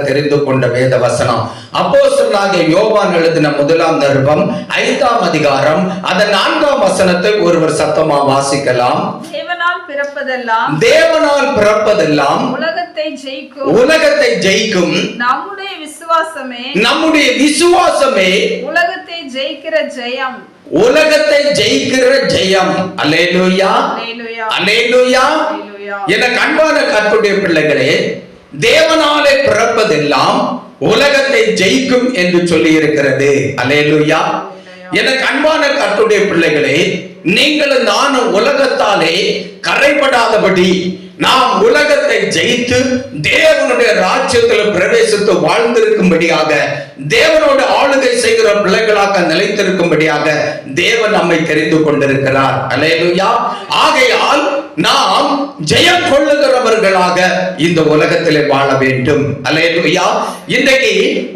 தெரிந்து கொண்ட வேத வசனம் அப்போஸ்தலனாகிய யோவான் எழுதின 1ஆம் நிருபம் 5ஆம் அதிகாரம் அதன் 4ஆம் வசனத்தை ஒருவர் சத்தமா வாசிக்கலாம். தேவனால் பிறப்பதெல்லாம் உலகத்தை ஜெயிக்கும் நம்முடைய விசுவாசமே உலகத்தை ஜெயிக்கிற ஜெயம். அல்லேலூயா, அல்லேலூயா. எனக்கு அன்பான கர்த்தருடைய பிள்ளைகளே, தேவனாலே பிறப்பதெல்லாம் உலகத்தை ஜெயிக்கும் என்று சொல்லி இருக்கிறது. அல்லேலூயா. எனக்கு அன்பான கர்த்தருடைய பிள்ளைகளே, நீங்களும் நானும் உலகத்தாலே கரைபடாதபடி நாம் உலகத்தை ஜெயித்து தேவனுடைய ராஜ்யத்தில் பிரவேசித்து வாழ்ந்திருக்கும்படியாக, தேவனோடு ஆளுகை செய்கிற பிள்ளைகளாக நிலைத்திருக்கும்படியாக தேவன் நம்மை தெரிந்து கொண்டிருக்கிறார். அல்லேலூயா. ஆகையால் நாம் ஜெயம் கொள்ளுகிறவர்களாக இந்த உலகத்திலே வாழ வேண்டும். அல்லேலூயா. இன்றைக்கு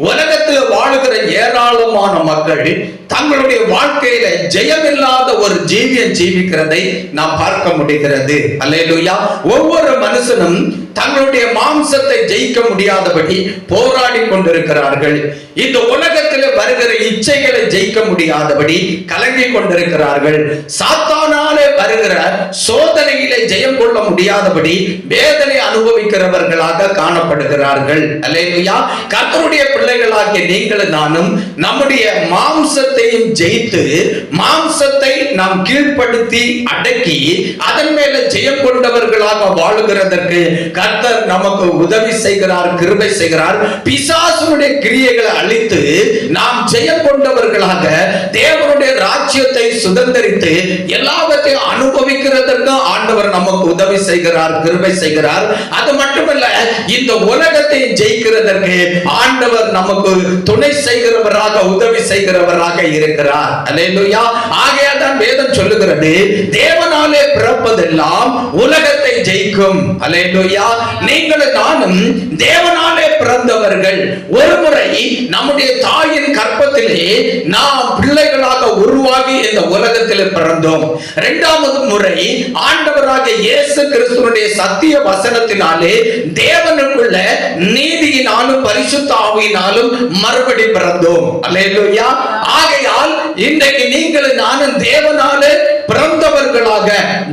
உலகத்தில் வாழுகிற ஏராளமான மக்கள் தங்களுடைய வாழ்க்கையில ஜெயமில்லாத ஒரு ஜீவியம் ஜீவிக்கிறதை நாம் பார்க்க முடிகிறது. அல்லேலூயா. ஒவ்வொரு மனுஷனும் தங்களுடைய மாம்சத்தை ஜெயிக்க முடியாதபடி போராடி கொண்டிருக்கிறார்கள். இந்த உலகத்தில் வருகிற இச்சைகளை ஜெயிக்க முடியாதபடி கலங்கி கொண்டிருக்கிறார்கள். சாத்தானாலே வருகிற சோதனையிலே ஜெயம் கொள்ள முடியாதபடி வேதனை அனுபவிக்கிறவர்களாக காணப்படுகிறார்கள். அல்லேலூயா. கர்த்தருடைய பிள்ளைகளாகிய நீங்களும் நானும் நம்முடைய மாம்சத்தையும் ஜெயித்து மாம்சத்தை நாம் கீழ்ப்படுத்தி அடக்கி அதன் மேல ஜெயம் கொண்டவர்களாக வாழுகிறதற்கு கர்த்தர் நமக்கு உதவி செய்கிறார், கிருபை செய்கிறார். பிசாசுடைய கிரியைகளை அழித்து நாம் ஜெயம் கொண்டவர்களாக தேவனுடைய ராஜ்யத்தை சுதந்தரித்து எல்லாவற்றையும் அனுபவிக்கிறதற்கு ஆண்டவர் நமக்கு உதவி செய்கிறார், கிருபை செய்கிறார். அது மட்டுமல்ல, இந்த உலகத்தை ஜெயிக்கிறதற்கு ஆண்டவர் நமக்கு துணை செய்கிறவராக, உதவி செய்கிறவராக இருக்கிறார். அல்லேலூயா. ஆகையால் தான் வேதம் சொல்லுகிறது, தேவனாலே பிறப்பதெல்லாம் உலகத்தை ஜெயிக்கும். அல்லேலூயா. நீங்களும் நானும் தேவனாலே பிறந்தவர்கள். ஒரு முறை நம்முடைய தாயின் கற்பத்திலே நாம் பிள்ளைகளாக உருவாகி இந்த உலகத்தில் பிறந்தோம். இரண்டாவது முறை ஆண்டவராகிய இயேசு கிறிஸ்துவினுடைய சத்திய வசனத்தினாலே தேவனுக்குள்ள நீதியினாலும் பரிசுத்த ஆவியினாலும் மறுபடி பிறந்தோம். அல்லேலூயா. ஆகையால் இன்றைக்கு நீங்களும் நானும் தேவனாலே பிறந்தவர்களாக,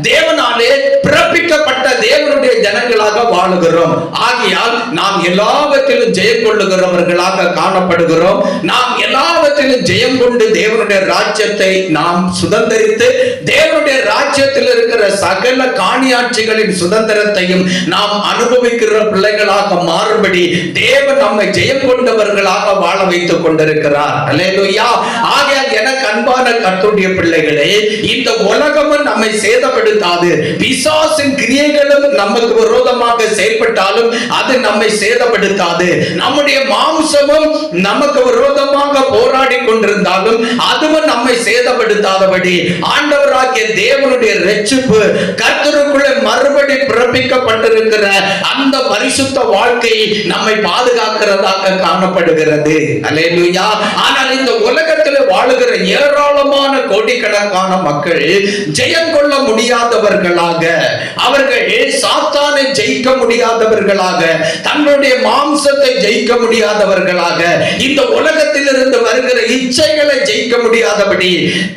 தேவனாலே பிறப்பிக்கப்பட்ட தேவனுடைய ஜனங்களாக வாழுகிறோம். ஆகையால் நாம் எல்லாவற்றிலும் ஜெயம் கொள்ளுகிறவர்களாக காணப்படுகிறோம். நாம் எல்லாவற்றிலும் ஜெயம் கொண்டு தேவனுடைய ராஜ்யத்தை நாம் சுதந்தரித்து தேவனுடைய ராஜ்யத்தில் இருக்கிற சகல காணியாட்சிகளின் சுதந்திரத்தையும் நாம் அனுபவிக்கிற பிள்ளைகளாக மாறுபடி தேவன் நம்மை ஜெயம் கொண்டவர்களாக வாழ வைத்துக் கொண்டிருக்கிறார். அல்லேலூயா. ஆகையால் எனக்கு அன்பான கர்த்தருடைய பிள்ளைகளே, இந்த உலகமும் நம்மை சேதப்படுத்தாது. பிசாசின் கிரியைகளும் நமக்கு விரோதமாக செயல்பட்டாலும் அது நம்மை சேதப்படுத்தாது. நம்முடைய மாம்சமும் நமக்கு விரோதமாக போராடி கொண்டிருந்தாலும் அதுவும் நம்மை சேதப்படுத்தாதபடி ஆண்டவராகிய தேவனுடைய இரட்சிப்பு, கர்த்தருக்குள்ளே மறுபடி பிறப்பிக்கப்பட்டிருக்கிற அந்த பரிசுத்த வாழ்க்கை நம்மை பாதுகாக்கிறதாக காணப்படுகிறது. அல்லேலூயா. ஆனால் இந்த உலகத்தில் வாழுகிற ஏராளமான கோடிக்கணக்கான மக்கள் ஜெயம் கொள்ள முடியாதவர்களாக, அவர்கள் சாத்தானை ஜெயிக்க முடியாதவர்களாக, தங்களுடைய மாம்சத்தை ஜெயிக்க முடியாதவர்களாக, இந்த உலகத்தில் இருந்து வருகிற இச்சைகளை ஜெயிக்க முடியாதபடி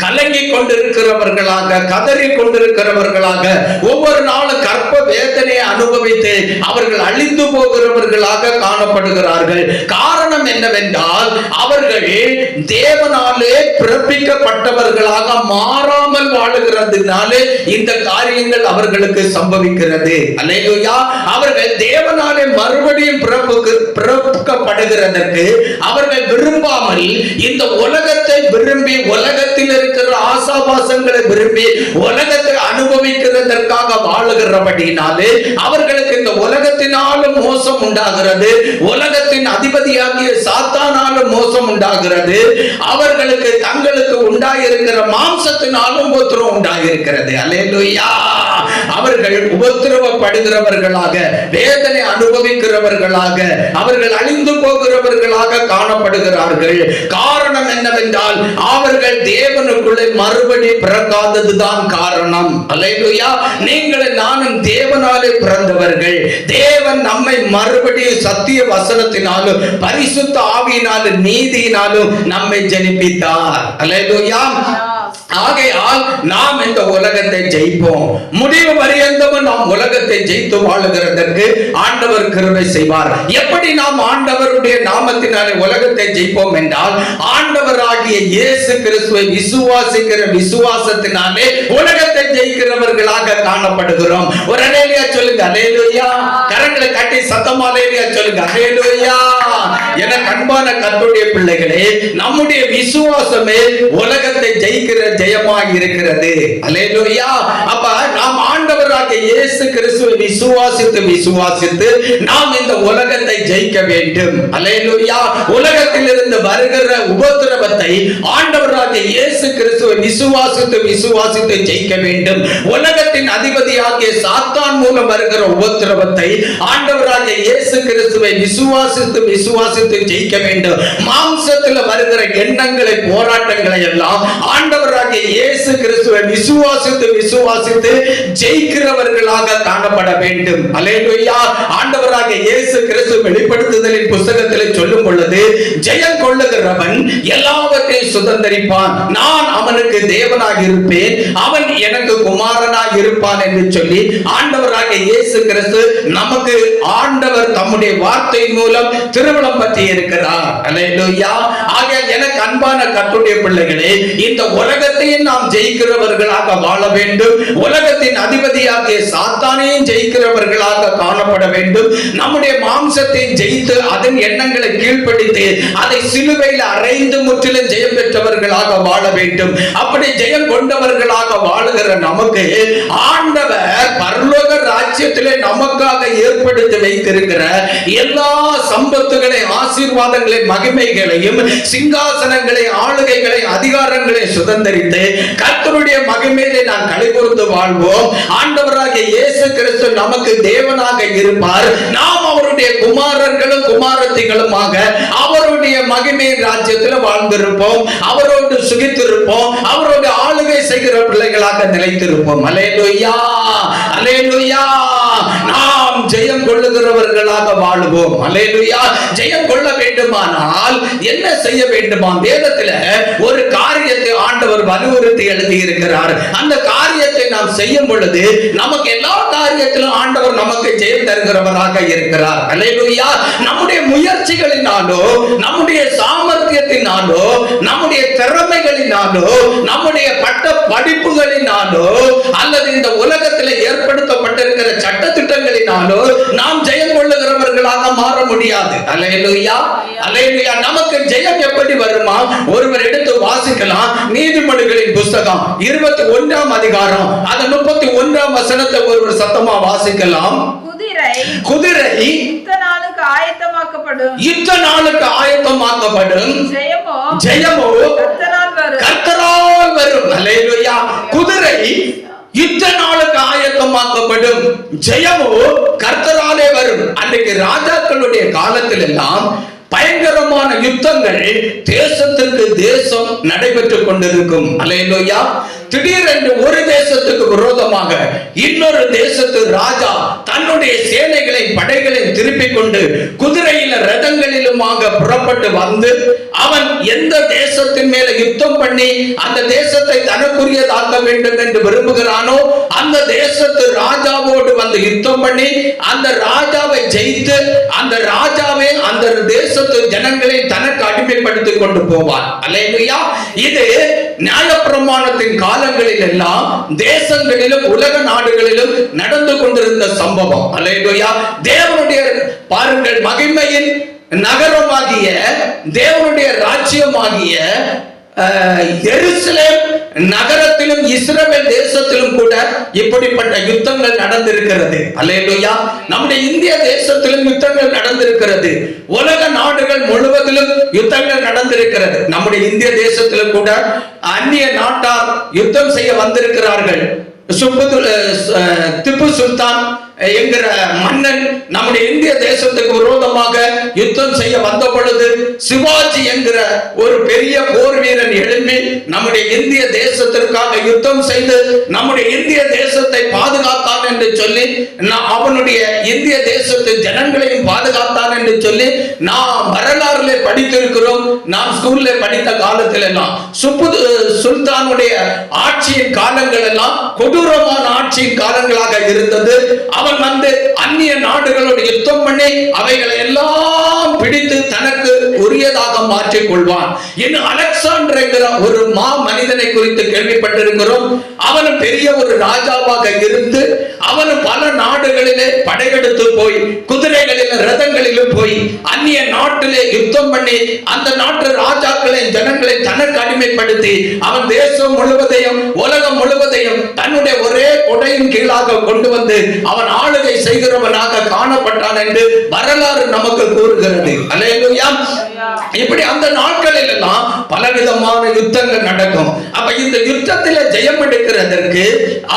கலங்கி கொண்டிருக்கிறவர்களாக, கதறி கொண்டிருக்கிறவர்களாக, ஒவ்வொரு நாளும் கற்ப வேதனையை அனுபவித்து அவர்கள் அழிந்து போகிறவர்களாக காணப்படுகிறார்கள். காரணம் என்னவென்றால் அவர்கள் தேவனாலே பிறப்பிக்கப்பட்டவர்களாக மாறாமல் வாழுகிறதுனாலே இந்த காரியங்கள் அவர்களுக்கு சம்பவிக்கிறது. அல்லேலூயா. அவர்கள் தேவனாலே மறுபடியும் பிறப்பிக்கப்படுகிறதற்கு அவர்கள் விரும்பாமல் இந்த உலகத்தை விரும்பி, உலகத்தில் இருக்கிற ஆசாபாசங்களை விரும்பி உலகத்தை அனுபவிக்கிறதற்காக வாழுகிறபடினாலே அவர்களுக்கு இந்த உலகத்தினாலும் மோசம் உண்டாகிறது, உலகத்தின் அதிபதியாகிய சாத்தானாலும் மோசம் உண்டாகிறது, அவர்களுக்கு தங்களுக்கு உண்டாயிருக்கிற மாம்சத்தினாலும் உபத்திரவம் உபத்திரவம் உண்டாயிருக்கிறது. அல்லேலூயா. அவர்கள் உபத்திரவப்படுகிறவர்களாக, வேதனை அனுபவிக்கிறவர்களாக, அவர்கள் அழிந்து போகிறவர்களாக காணப்படுகிறார்கள். காரணம் என்னவென்றால் அவர்கள் தேவனுக்குள்ளே மறுபடி பிறக்காததுதான் காரணம். அல்லேலூயா. நீங்கள் நானும் தேவனாலே பிறந்தவர்கள். தேவன் நம்மை மறுபடியும் சத்திய வசனத்தினாலும் பரிசுத்த ஆவியினாலும் நீதியினாலும் நம்மை ஜெனிப்பித்தார். அல்லேலூயா. ஆகையால் நாம் இந்த உலகத்தை ஜெயிப்போம். முடிவு பரியந்தமும் நாம் உலகத்தை ஜெயித்து வாழுகிறதற்கு ஆண்டவர் கிருபை செய்வார். எப்படி நாம் ஆண்டவருடைய நாமத்தினாலே உலகத்தை ஜெயிப்போம் என்றால், ஆண்டவராகிய இயேசு கிறிஸ்துவை விசுவாசிக்கிற விசுவாசத்தினாலே உலகத்தை ஜெயிக்கிறவர்களாக காணப்படுகிறோம். ஒரு அல்லேலூயா சொல்லுங்க. அல்லேலூயா. கரங்களை கட்டி சத்தமா அல்லேலூயா சொல்லுங்க. அல்லேலூயா. என அன்பான கர்த்தருடைய பிள்ளைகளே, நம்முடைய விசுவாசமே உலகத்தை ஜெயிக்கிற ஜெயமாய் இருக்கிறது. அல்லேலூயா. அப்ப நாம் ஆண்டவராகிய இயேசு கிறிஸ்துவை விசுவாசித்து நாம் இந்த உலகத்தை ஜெயிக்க வேண்டும். அல்லேலூயா. உலகத்திலிருந்து வருகிற உபத்திரவத்தை ஆண்டவராகிய இயேசு கிறிஸ்துவை விசுவாசித்து ஜெயிக்க வேண்டும். உலகத்தின் அதிபதியாகிய சாத்தான் மூலம் வருகிற உபத்திரவத்தை ஆண்டவராகிய இயேசு கிறிஸ்துவை விசுவாசித்து ஜெயிக்க வேண்டும். மாம்சத்தில் வருகிற எண்ணங்களை, போராட்டங்களை எல்லாம் ஆண்டவராகிய இயேசு கிறிஸ்துவை விசுவாசித்து ஜெயிக்கிறவர்களாக காணப்பட வேண்டும். அல்லேலூயா. ஆண்டவராகிய இயேசு கிறிஸ்து வெளிப்படுத்துதலின் புத்தகத்தில் சொல்லும் பொழுது, ஜெயம் கொள்ளுகிறவன் எல்லாவற்றையும் சுதந்தரிப்பான், நான் அவனுக்கு தேவனாக இருப்பேன், அவன் எனக்கு குமாரனாக இருப்பான் என்று சொல்லி ஆண்டவராகிய இயேசு கிறிஸ்து நமக்கு ஆண்டவர் தம்முடைய வார்த்தை மூலம் திருமணம் பற்றி இருக்கிறார். அல்லேலூயா. ஆக எனக்கு அன்பான கர்த்தருடைய பிள்ளைகளே, இந்த உலகத்தையும் நாம் ஜெயிக்கிறவர்களாக வாழ வேண்டும். உலகத்தின் அதிபதியாகிய சாத்தானையும் ஜெயிக்கிறவர்களாக காணப்பட வேண்டும். நம்முடைய மாம்சத்தை ஜெயித்து அதன் எண்ணங்களை கீழ்ப்படுத்தி அதை சிலுவையில் அறைந்து முற்றிலும் ஜெயம் பெற்றவர்களாக வாழ வேண்டும். அப்படி ஜெயம் கொண்டவர்களாக வாழுகிற நமக்கு ஆண்டவர் பரலோக ராஜ்யத்திலே நமக்காக ஏற்படுத்தி வைத்திருக்கிற எல்லா சம்பத்துகளை, ஆசீர்வாதங்களை, மகிமைகளையும், சிங்காசனங்களை, ஆளுகைகளை, அதிகாரங்களை சுதந்தரித்து கர்த்தருடைய மகிமையிலே நாம் களிகூர்ந்து வாழ்வோம். ஆண்டவராகிய இயேசு கிறிஸ்து நமக்கு தேவனாக இருப்பார். நாம் அவருடைய குமாரர்களும் குமாரத்திகளுமாக அவருடைய மகிமையின் ராஜ்யத்தில் வாழ்ந்திருப்போம். அவரோடு சுகித்திருப்போம். அவரோடு ஆளுகை செய்கிற பிள்ளைகளாக நிலைத்திருப்போம். அல்லேலூயா. அல்லேலூயா. நாம் ஜெயம் கொள்ளுகிறவர்களாக வாழுவோம். அல்லேலூயா. ஜெயம் கொள்ள வேண்டுமானால் என்ன செய்ய வேண்டுமா? வேதத்தில் ஒரு காரியத்தை ஆண்டவர் வலியுறுத்தி எழுதி இருக்கிறார். அந்த காரியத்தை நாம் செய்யும் பொழுது நமக்கு எல்லா காரியத்திலும் ஆண்டவர் நமக்கு ஜெயம் தருகிறவராக இருக்கிறார். அல்லேலூயா. நம்முடைய முயற்சிகளினாலோ, நம்முடைய சாமர்த்தியத்தினாலோ, நம்முடைய திறமைகளினாலோ, நம்முடைய பட்ட படிப்புகளினாலோ, அல்லது இந்த உலகத்தில் ஏற்படுத்தப்பட்டிருக்கிற சட்ட திட்டங்களினாலோ நாம் ஜெயம் கொள்ளுகிறவர்களாக மாற முடியாது. அல்லேலூயா. அல்லேலூயா. நமக்கு ஜெயம் எப்படி வருமா? ஒருவர் எடுத்து வாசிக்கலாம். நீதிமொழிகளின் புத்தகம் 21ஆம் அதிகாரம் அது 31ஆம் வசனத்தை ஒருவர் சத்தமா வாசிக்கலாம். குதிரை யுத்த நாளுக்கு ஆயத்தமாக்கப்படும், ஜெயமோ கர்த்தரால் வரும். அல்லேலூயா. குதிரை யுத்த நாளுக்கு ஆயத்தமாக்கப்படும், ஜெயமோ கர்த்தராலே வரும். அன்றைக்கு ராஜாக்களுடைய காலத்தில் எல்லாம் பயங்கரமான யுத்தங்கள் தேசத்திற்கு தேசம் நடைபெற்றுக் கொண்டிருக்கும். அல்லேலூயா. திடீரென்று ஒரு தேசத்துக்கு விரோதமாக இன்னொரு தேசத்து ராஜா தன்னுடைய சேனைகளை, படைகளை திருப்பிக் கொண்டு குதிரையில ரதங்களிலுமாக புறப்பட்டு வந்து அவன் எந்த தேசத்தின் மேல யுத்தம் பண்ணி அந்த தேசத்தை தனக்குரியதாக்க வேண்டும் என்று விரும்புகிறானோ அந்த தேசத்து ராஜாவோடு வந்து யுத்தம் பண்ணி அந்த ராஜாவை ஜெயித்து அந்த ராஜாவை அந்த தேசத்து ஜனங்களை தனக்கு அடிமைப்படுத்திக் கொண்டு போவார். அல்லேலூயா. இது நியாயப்பிரமாணத்தின் காலங்களில் எல்லாம் தேசங்களிலும் உலக நாடுகளிலும் நடந்து கொண்டிருந்த சம்பவம். அல்லேலூயா. தேவனுடைய பாருங்கள், மகிமையின் நகரமாகிய தேவனுடைய ராஜ்யமாகிய எருசலேம் நகரத்திலும் இஸ்ரவேல் தேசத்திலும் கூட இப்படிப்பட்ட யுத்தங்கள் நடந்திருக்கிறது. அல்லேலூயா. நம்முடைய இந்திய தேசத்திலும் யுத்தங்கள் நடந்திருக்கிறது. உலக நாடுகள் முழுவதிலும் யுத்தங்கள் நடந்திருக்கிறது. நம்முடைய இந்திய தேசத்திலும் கூட அந்நிய நாட்டார் யுத்தம் செய்ய வந்திருக்கிறார்கள். திப்பு சுல்தான் என்கிற மன்னன் நம்முடைய இந்திய தேசத்துக்கு விரோதமாக யுத்தம் செய்ய வந்த பொழுது சிவாஜி என்கிற ஒரு பெரிய போர் வீரன் எழும்பி நம்முடைய இந்திய தேசத்திற்காக யுத்தம் செய்து நம்முடைய இந்திய தேசத்தை பாதுகாத்தான் என்று சொல்லி, அவனுடைய இந்திய தேசத்து ஜனங்களையும் பாதுகாத்தான் என்று சொல்லி நாம் வரலாறுல படித்திருக்கிறோம். நாம் ஸ்கூல்ல படித்த காலத்தில் எல்லாம் சுல்தானுடைய ஆட்சியின் காலங்கள் எல்லாம் கொடூரமான ஆட்சியின் காலங்களாக இருந்தது. அவன் அந்நிய நாடுகளோடு யுத்தம் பண்ணி அவைகளை எல்லாம் பிடித்து தனக்கு உரியதாக மாற்றிக் கொள்வான். இன்னும் அலெக்சாண்டர் என்கிற ஒரு மா மனிதனை குறித்து கேள்விப்பட்டிருக்கிறோம். அவனும் பெரிய ஒரு ராஜாவாக இருந்து அவனும் பல நாடுகளிலே படையெடுத்து போய் குதிரைகளிலும் ரதங்களிலும் போய் அந்நிய நாட்டிலே யுத்தம் பண்ணி அந்த நாட்டு ராஜாக்களை ஜனங்களை தனக்கு அடிமைப்படுத்தி அவன் தேசம் முழுவதையும் உலகம் முழுவதையும் தன்னுடைய ஒரே கொடையின் கீழாக கொண்டு வந்து அவன் ஆளுகை செய்கிறவனாக காணப்பட்டான் என்று வரலாறு நமக்கு கூறுகிறது. அல்லேலூயா. இப்படி அந்த நாட்களில் எல்லாம் பலவிதமான யுத்தங்கள் நடக்கும். அப்ப இந்த யுத்தத்தில் ஜெயம் எடுக்கிறதற்கு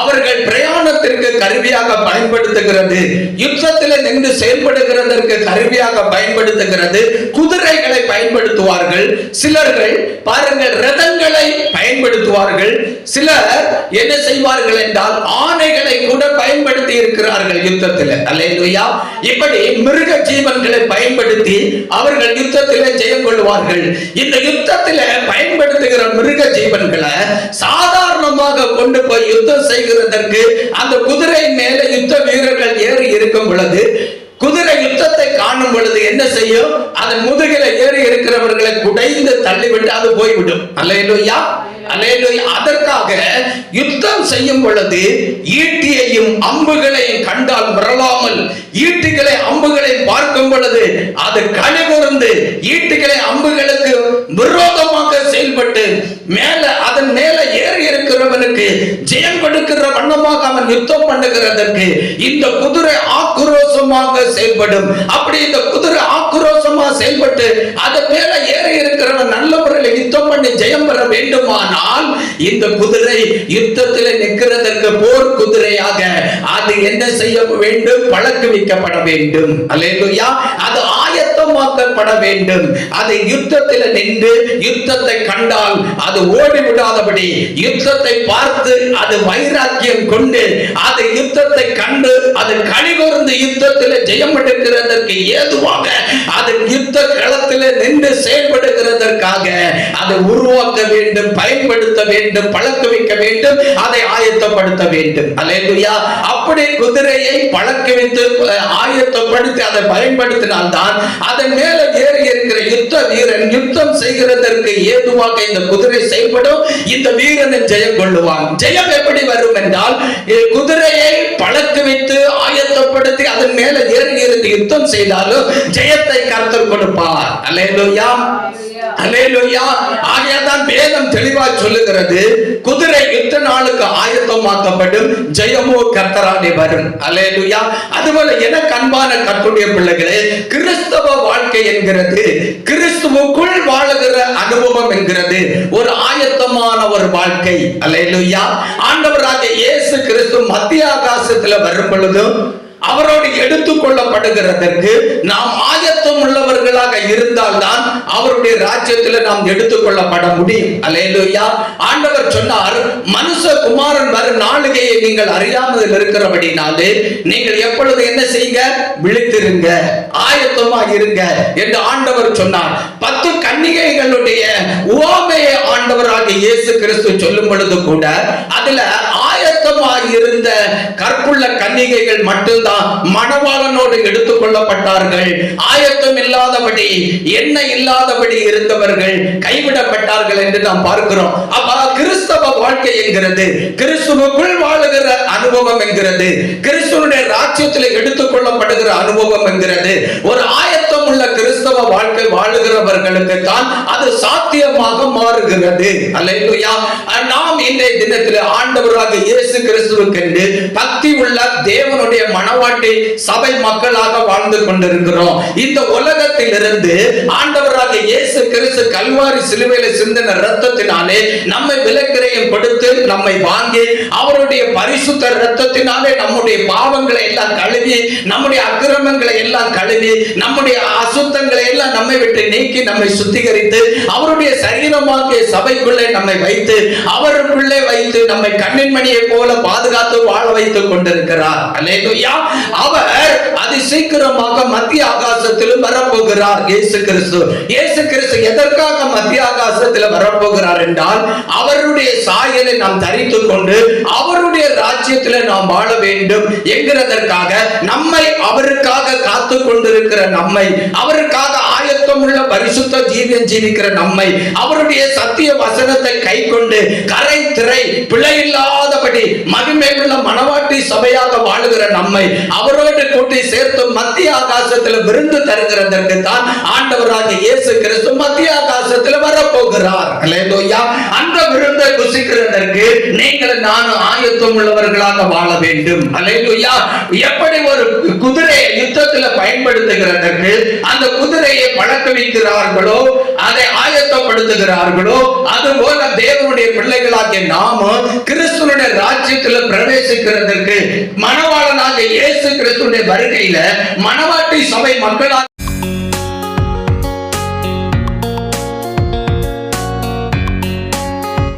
அவர்கள் பிரயாணத்திற்கு கருவியாக பயன்படுத்துகிறது, யுத்தத்தில் நின்று செயல்படுகிறதற்கு கருவியாக பயன்படுத்துகிறது குதிரைகளை பயன்படுத்துவார்கள். சிலர்கள் பாருங்கள் ரதங்களை பயன்படுத்துவார்கள். சிலர் என்ன செய்வார்கள் என்றால் ஆணைகளை கூட பயன்படுத்தி இருக்கிறார்கள் யுத்தத்தில். அல்லேலூயா. இப்படி மிருக ஜீவன்களை பயன்படுத்தி அவர்கள் யுத்தத்தில் ஜெயம் கொள்வார்கள். இந்த யுத்தத்தில் பயன்படுத்துகிற மிருக ஜீவன்களை சாதாரணமாக கொண்டு போய் யுத்தம் செய்கிறதற்கு அந்த குதிரை மேல யுத்த வீரர்கள் ஏறி இருக்கும் பொழுது குதிரை யுத்தத்தை காணும் பொழுது என்ன செய்யும்? அதன் முதுகில ஏறி இருக்கிறவர்களை குடைந்து தள்ளிவிட்டு அது போய்விடும். அல்லேலூயா. அதற்காக யுத்தம் செய்யும் பொழுது ஈட்டியையும் அம்புகளையும் கண்டால் வரலாமல் ஈட்டிகளை அம்புகளை பார்க்கும் பொழுது அது கழிவுறுந்து ஈட்டிகளை அம்புகளுக்கு விரோதமாக செயல்பட்டு மேல அதன் மேல ஏறி இருக்கிறவனுக்கு ஜெயம் கொடுக்கிற வண்ணமாக அவன் யுத்தம் பண்ணுகிறதற்கு இந்த குதிரை ஆக்ரோஷமாக செயல்படும். அப்படி இந்த குதிரை ஆக்ரோஷமாக செயல்பட்டு அதன் மேல ஏறி இருக்கிறவன் நல்ல முறையில் யுத்தம் பண்ணி ஜெயம் பெற வேண்டுமானால் இந்த குதிரை யுத்தத்தில் நிற்கிறதற்கு போர் குதிரையாக அது என்ன செய்ய வேண்டும்? பழக்குவிக்கப்பட வேண்டும். அல்லேலூயா. அது ஆயத்தமாக்கப்பட வேண்டும். அது யுத்தத்தில் நின்று யுத்தத்தை கண்டால் அது ஓடிவிடாதபடி யுத்தத்தை பார்த்து அது வைராக்கியம் கொண்டு அது யுத்தத்தை கண்டு அது கழிகூர்ந்து யுத்தத்தில் ஜெயம் எடுக்கிறதற்கு ஏதுவாக அது யுத்த களத்தில் நின்று செயல்படுகிறதற்காக அதை உருவாக்க வேண்டும், பயன்படுத்த வேண்டும், பழக்க வைக்க வேண்டும், அதை ஆயத்தப்படுத்த வேண்டும். அல்லேலூயா. அப்படி குதிரையை பழக்க வைத்து ஆயத்தப்படுத்தி அதை பயன்படுத்தினால்தான் அதன் மேல ஏறி இருக்கிற யுத்த வீரன் யுத்தம் செய்கிறதற்கு ஏதுவாக இந்த குதிரை செயல்படும். இந்த வீரன் ஜெயம் கொள்ளுவான். ஜெயம் எப்படி வரும் என்றால் குதிரையை பழக்க வைத்து ஆயத்தப்படுத்தி அதன் மேல ஏறி இருந்து யுத்தம் செய்தாலும் ஜெயத்தை கர்த்தர் கொடுப்பார். அல்லேலூயா. அல்லேலூயா. ஆகையாதான் வேதம் தெளிவாய் சொல்லுகிறது குதிரை யுத்த நாளுக்கு ஆயத்தமாக்கப்படும், ஜெயமோ கர்த்தராலே வரும். அல்லேலூயா. அதுபோல எனக்கு அன்பான கர்த்தருடைய பிள்ளைகளே, கிறிஸ்தவ வாழ்க்கை என்கிறது கிறிஸ்துவுக்குள் வாழுகிற அனுபவம் என்கிறது ஒரு ஆயத்தமான ஒரு வாழ்க்கை. அல்லேலூயா. ஆண்டவராகிய இயேசு கிறிஸ்து மத்திய ஆகாசத்தில் வரும் பொழுது அவரோடு எடுத்துக் கொள்ளப்படுகிறதற்கு நாம் ஆயத்தம் உள்ளவர்களாக இருந்தால்தான் அவருடைய ராஜ்யத்தில் நாம் எடுத்துக் கொள்ளப்பட முடியும். அல்லேலூயா. ஆண்டவர் சொன்னார், மனுஷகுமாரன் வரும் நாளிகையை நீங்கள் அறியாமல் இருக்கிறபடினாலே நீங்கள் எப்பொழுது என்ன செய்யுங்க? விழித்திருங்க, ஆயத்தமாக இருங்க என்று ஆண்டவர் சொன்னார். 10 கன்னிகைகளுடைய உவமையை ஆண்டவராகிய இயேசு கிறிஸ்து சொல்லும் பொழுது கூட அதுல ஆயத்தமாக இருந்த கற்புள்ள கன்னிகைகள் மட்டும்தான் மணவாளனோடு எடுத்துக் கொள்ளப்பட்டார்கள். ஆயத்தம் இல்லாதபடி எண்ணெய் இல்லாதபடி இருந்தவர்கள் கைவிடப்பட்டார்கள் என்று நாம் பார்க்கிறோம். அப்ப கிறிஸ்தவ வாழ்க்கை என்கிறது கிறிஸ்துவுக்குள் வாழுகிற அனுபவம் என்கிறது கிறிஸ்துவுடைய ராஜ்யத்தில் எடுத்துக் கொள்ளப்படுகிற அனுபவம் என்கிறது ஒரு ஆயத்தம் உள்ள கிறிஸ்தவ வாழ்க்கை வாழுகிற வாழுகிறவர்களுக்கு தான் அது சாத்தியமாக மாறுகிறது. அல்லேலூயா. நாம் இன்றைய தினத்தில் ஆண்டவராக இயேசு கிறிஸ்துவுக்கென்று பக்தி உள்ள தேவனுடைய மனவாட்டி சபை மக்களாக வாழ்ந்து கொண்டிருக்கிறோம். இந்த உலகத்திலிருந்து ஆண்டவராக இயேசு கிறிஸ்து கல்வாரி சிலுவையில் சிந்தின இரத்தத்தினாலே நம்மை விலைக்கிரயம் கொடுத்து நம்மை வாங்கி அவருடைய பரிசுத்த இரத்தத்தினாலே நம்முடைய பாவங்களை எல்லாம் கழுவி, நம்முடைய அக்கிரமங்களை எல்லாம் கழுவி, நம்முடைய அசுத்தங்களை எல்லாம் நம்மை விட்டு நீக்கி நம்மை சுத்திகரித்து அவருடைய சரீரமாகிய சபைக்குள்ளே நம்மை வைத்து அவருக்குள்ளே வைத்து நம்மை கண்ணின் மணியை போல பாதுகாத்து வாழ வைத்துக் கொண்டிருக்கிறார். அல்லேலூயா. அவர் அதி சீக்கிரமாக மத்திய ஆகாசத்திலும் வரப்போகிறார். இயேசு கிறிஸ்து எதற்காக மத்திய ஆகாசத்தில் வரப்போகிறார் என்றால் அவருடைய சாயலை நாம் தரித்துக் கொண்டு அவருடைய ராஜ்யத்தில் நாம் வாழ வேண்டும் என்கிறதற்காக, நம்மை அவருக்காக காத்து கொண்டிருக்கிற நம்மை, அவருக்காக ஆயத்தம் உள்ள பரிசுத்த ஜீவியம் ஜீவிக்கிற நம்மை, அவருடைய சத்திய வசனத்தை கை கொண்டு கரை திரை பிழையில்லாதபடி மகிமை உள்ள மனவாட்டி சபையாக வாழுகிற நம்மை அவரோடு கூட்டி சேர்த்து மத்திய ஆகாசத்தில் விருந்து தருகிறதற்கு தான் ஆண்டவராக இயேசு கிறிஸ்து மத்திய ஆகாசத்தில் வரப்போகிறார். அல்லேலூயா. அந்த விருந்தை ருசிக்கிறதற்கு நீங்கள் நானும் ஆயத்தம் உள்ளவர்களாக வாழ வேண்டும். அல்லேலூயா. எப்படி ஒரு குதிரையை யுத்தத்தில் பயன்படுத்துகிறதற்கு அந்த குதிரையை பழக்க வைக்கிறார்களோ, அதை ஆயத்தப்படுத்துகிறார்களோ, அதுபோல தேவனுடைய பிள்ளைகளாகிய நாம கிறிஸ்துவினுடைய ராஜ்யத்தில் பிரவேசிக்கிறதற்கு மணவாளனாகிய இயேசு கிறிஸ்துவினுடைய வருகையில மணவாட்டி சபை மக்களாக